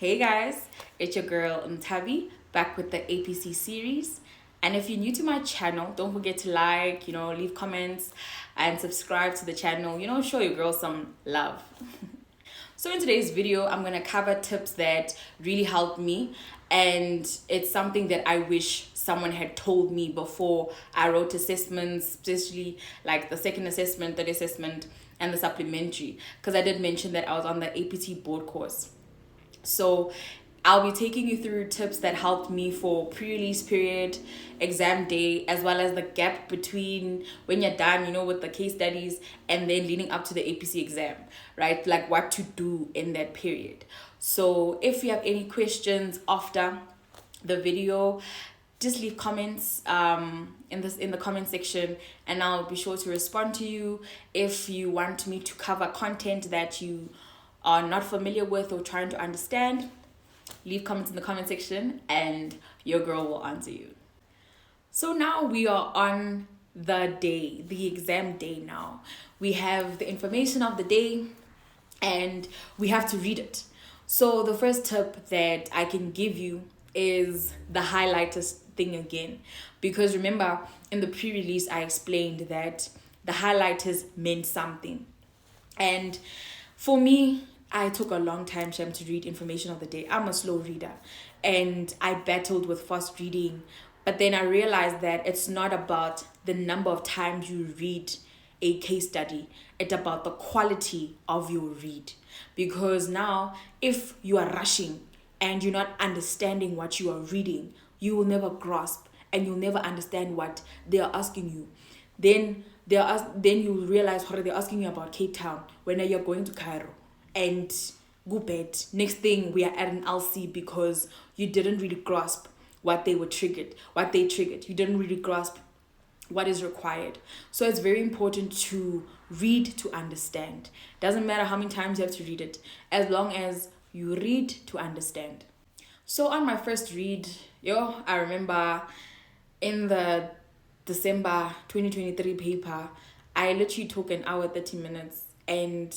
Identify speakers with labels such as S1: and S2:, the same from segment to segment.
S1: Hey guys, it's your girl Nthabi back with the APC series. And if you're new to my channel, don't forget to like, leave comments and subscribe to the channel. Show your girl some love. So in today's video, I'm going to cover tips that really helped me, and it's something that I wish someone had told me before I wrote assessments, especially like the second assessment, third assessment, and the supplementary, because I did mention that I was on the APT board course. So I'll be taking you through tips that helped me for pre-release period, exam day, as well as the gap between when you're done, with the case studies and then leading up to the APC exam, right? Like what to do in that period. So if you have any questions after the video, just leave comments in the comment section, and I'll be sure to respond to you. If you want me to cover content that you are not familiar with or trying to understand, leave comments in the comment section and your girl will answer you. So now we are on the exam day now. We have the information of the day and we have to read it. So the first tip that I can give you is the highlighters thing again, because remember in the pre-release I explained that the highlighters meant something, and for me I took a long time to read information of the day. I'm a slow reader and I battled with fast reading, but then I realized that it's not about the number of times you read a case study, it's about the quality of your read. Because now if you are rushing and you're not understanding what you are reading, you will never grasp and you'll never understand what they are asking you. Then you will realize how they're asking you about Cape Town when you're going to Cairo, and go bed. Next thing we are at an LC because you didn't really grasp what they triggered. You didn't really grasp what is required. So it's very important to read to understand. Doesn't matter how many times you have to read it, as long as you read to understand. So on my first read, I remember in the December 2023 paper, I literally took an hour 30 minutes, and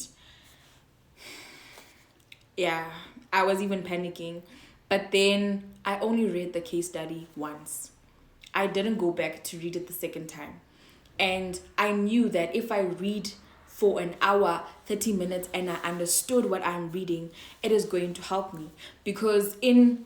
S1: I was even panicking. But then I only read the case study once. I didn't go back to read it the second time. And I knew that if I read for an hour 30 minutes and I understood what I'm reading, it is going to help me, because in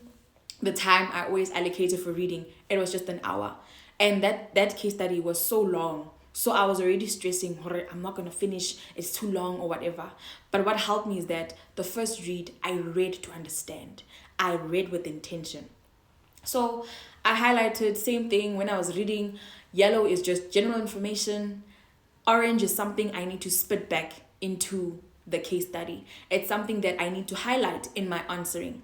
S1: the time I always allocated for reading, it was just an hour, and that case study was so long, so I was already stressing, I'm not going to finish, it's too long or whatever. But what helped me is that the first read, I read to understand. I read with intention. So I highlighted same thing when I was reading. Yellow is just general information. Orange is something I need to spit back into the case study. It's something that I need to highlight in my answering.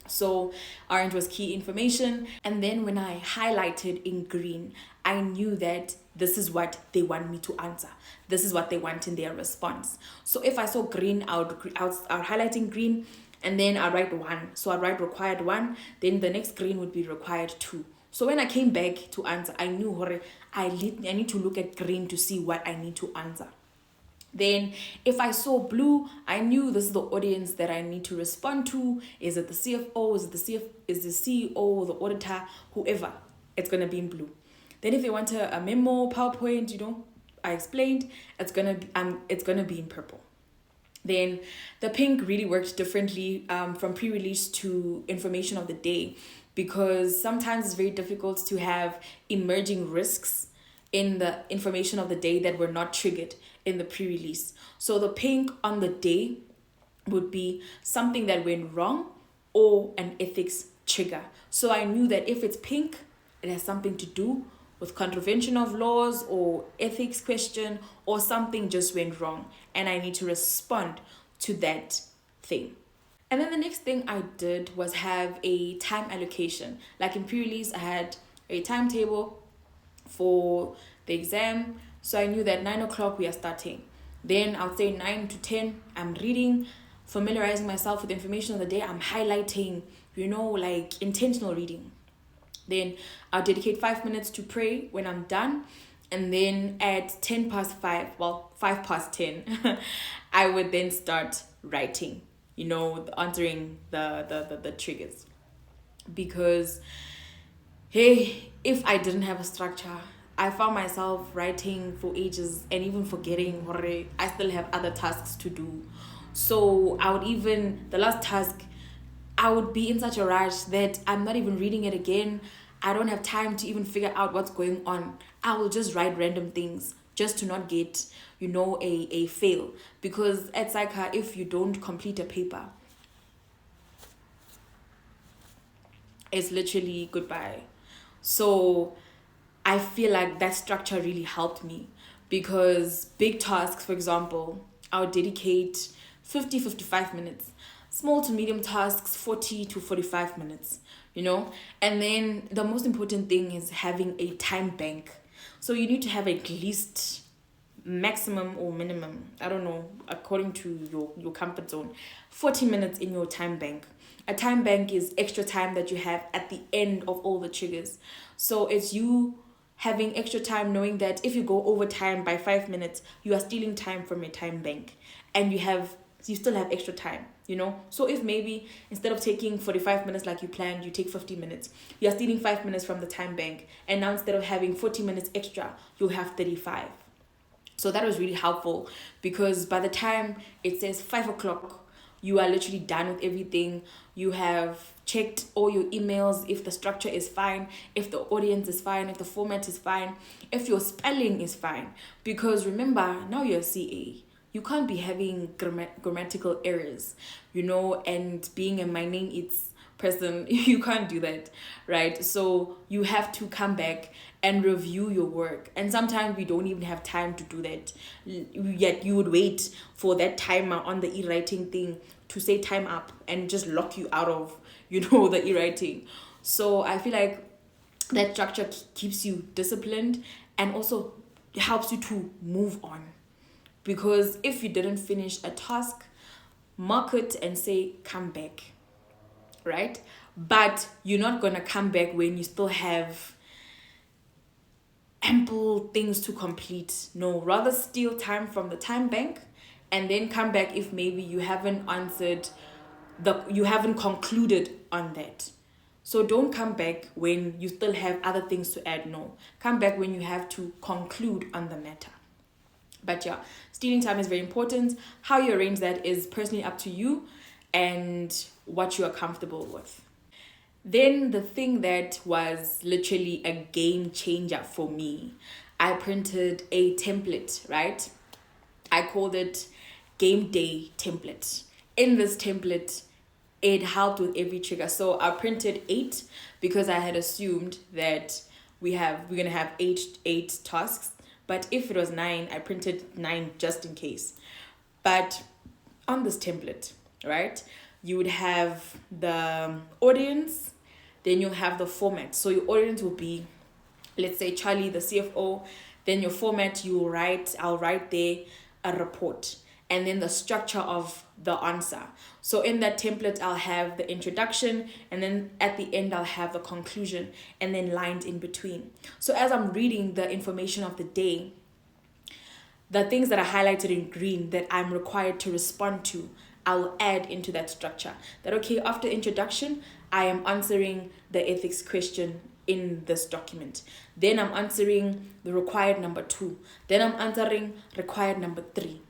S1: So orange was key information. And then when I highlighted in green, I knew that this is what they want me to answer. This is what they want in their response. So if I saw green, I would highlighting green, and then I'll write 1. So I'll write required 1, then the next green would be required 2. So when I came back to answer, I knew I need to look at green to see what I need to answer. Then if I saw blue, I knew this is the audience that I need to respond to. Is it the CFO? Is the CEO, the auditor, whoever? It's going to be in blue. Then if they want a memo, PowerPoint, I explained, it's going to be in purple. Then the pink really worked differently from pre-release to information of the day, because sometimes it's very difficult to have emerging risks in the information of the day that were not triggered in the pre-release. So the pink on the day would be something that went wrong or an ethics trigger. So I knew that if it's pink, it has something to do with contravention of laws or ethics question, or something just went wrong and I need to respond to that thing. And then the next thing I did was have a time allocation. Like in pre-release, I had a timetable for the exam. So I knew that 9 o'clock we are starting. Then I'll say 9 to 10, I'm reading, familiarizing myself with the information of the day. I'm highlighting, like intentional reading. Then I'll dedicate 5 minutes to pray when I'm done. And then at 5 past 10, I would then start writing. answering the triggers. Because, hey, if I didn't have a structure, I found myself writing for ages and even forgetting I still have other tasks to do. So the last task, I would be in such a rush that I'm not even reading it again. I don't have time to even figure out what's going on. I will just write random things just to not get, a fail. Because at Psycha, if you don't complete a paper, it's literally goodbye. So I feel like that structure really helped me, because big tasks, for example, I would dedicate 55 minutes. Small to medium tasks, 40 to 45 minutes, And then the most important thing is having a time bank. So you need to have at least maximum or minimum, I don't know, according to your comfort zone, 40 minutes in your time bank. A time bank is extra time that you have at the end of all the triggers. So it's you having extra time, knowing that if you go over time by 5 minutes, you are stealing time from your time bank, and you still have extra time, So if maybe instead of taking 45 minutes like you planned, you take 50 minutes, you are stealing 5 minutes from the time bank, and now instead of having 40 minutes extra, you'll have 35. So that was really helpful, because by the time it says 5 o'clock, you are literally done with everything. You have checked all your emails, if the structure is fine, if the audience is fine, if the format is fine, if your spelling is fine. Because remember, now you're a CA. You can't be having grammatical errors, and being a my name it's person, you can't do that, right? So you have to come back and review your work. And sometimes we don't even have time to do that. Yet you would wait for that timer on the e-writing thing to say time up and just lock you out of, the e-writing. So I feel like that structure keeps you disciplined and also helps you to move on. Because if you didn't finish a task, mark it and say, come back, right? But you're not going to come back when you still have ample things to complete. No, rather steal time from the time bank and then come back if maybe you haven't you haven't concluded on that. So don't come back when you still have other things to add. No, come back when you have to conclude on the matter. But yeah, stealing time is very important. How you arrange that is personally up to you and what you are comfortable with. Then the thing that was literally a game changer for me, I printed a template, right? I called it Game Day Template. In this template, it helped with every trigger. So I printed 8 because I had assumed that we're gonna have eight tasks. But if it was 9, I printed 9 just in case. But on this template, right, you would have the audience, then you'll have the format. So your audience will be, let's say, Charlie, the CFO. Then your format, I'll write there a report. And then the structure of the answer. So in that template, I'll have the introduction, and then at the end, I'll have the conclusion, and then lines in between. So as I'm reading the information of the day, the things that are highlighted in green that I'm required to respond to, I'll add into that structure. That, okay, after introduction, I am answering the ethics question in this document. Then I'm answering the required number 2. Then I'm answering required number 3.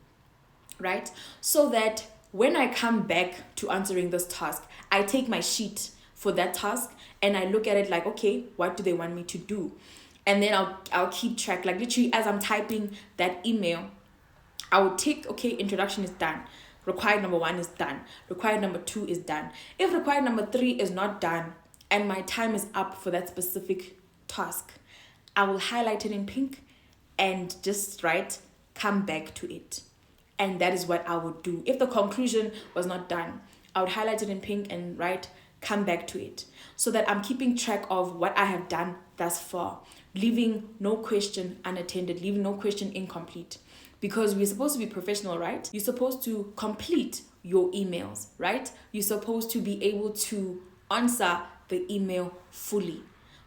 S1: Right? So that when I come back to answering this task, I take my sheet for that task and I look at it like, okay, what do they want me to do? And then I'll keep track, like literally as I'm typing that email, I will tick, okay, introduction is done. Required number 1 is done. Required number 2 is done. If required number 3 is not done and my time is up for that specific task, I will highlight it in pink and just write, come back to it. And that is what I would do. If the conclusion was not done, I would highlight it in pink and write, come back to it. So that I'm keeping track of what I have done thus far, leaving no question unattended, leaving no question incomplete. Because we're supposed to be professional, right? You're supposed to complete your emails, right? You're supposed to be able to answer the email fully.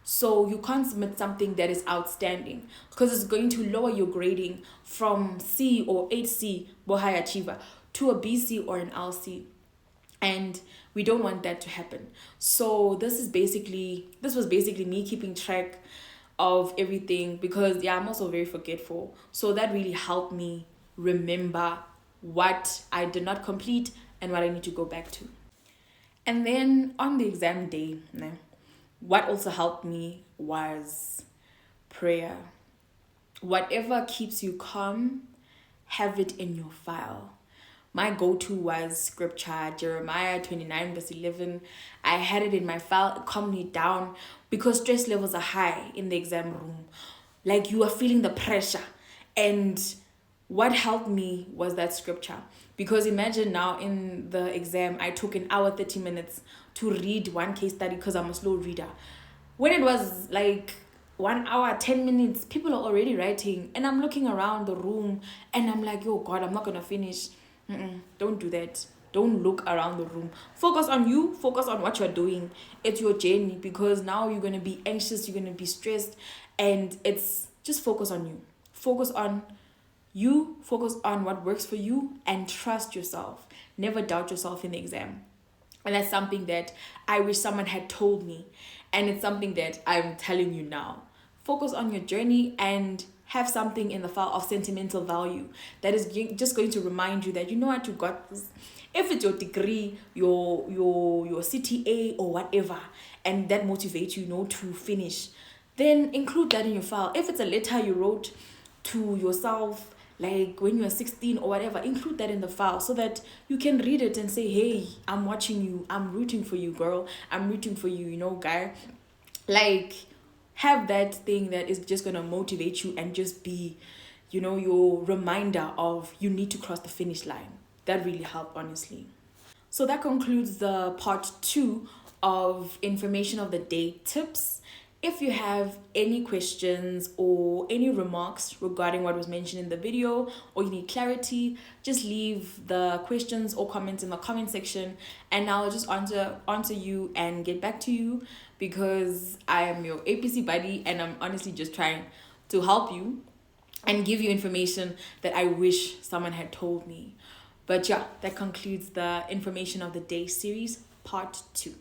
S1: So you can't submit something that is outstanding because it's going to lower your grading from C or HC, high achiever, to a BC or an LC. and we don't want that to happen. So this was basically me keeping track of everything, because I'm also very forgetful. So that really helped me remember what I did not complete and what I need to go back to. And then on the exam day, what also helped me was prayer. Whatever keeps you calm, have it in your file. My go-to was scripture, Jeremiah 29 verse 11. I had it in my file, it calmed me down, because stress levels are high in the exam room. Like, you are feeling the pressure. And what helped me was that scripture. Because imagine now in the exam, I took an hour, 30 minutes to read one case study because I'm a slow reader. When it was like 1 hour, 10 minutes, people are already writing. And I'm looking around the room and I'm like, yo, God, I'm not going to finish. Don't do that. Don't look around the room. Focus on you. Focus on what you're doing. It's your journey, because now you're going to be anxious. You're going to be stressed. And it's just focus on you. Focus on you. Focus on what works for you, and trust yourself. Never doubt yourself in the exam. And that's something that I wish someone had told me. And it's something that I'm telling you now. Focus on your journey and have something in the file of sentimental value that is just going to remind you that, you know what, you got this. If it's your degree, your CTA or whatever, and that motivates you, to finish, then include that in your file. If it's a letter you wrote to yourself, like when you were 16 or whatever, include that in the file so that you can read it and say, hey, I'm watching you, I'm rooting for you, girl, I'm rooting for you, guy. Like, have that thing that is just going to motivate you and just be, your reminder of you need to cross the finish line. That really helped, honestly. So that concludes the part 2 of information of the day tips. If you have any questions or any remarks regarding what was mentioned in the video, or you need clarity, just leave the questions or comments in the comment section, and I'll just answer you and get back to you, because I am your APC buddy and I'm honestly just trying to help you and give you information that I wish someone had told me. But yeah, that concludes the information of the day series part 2.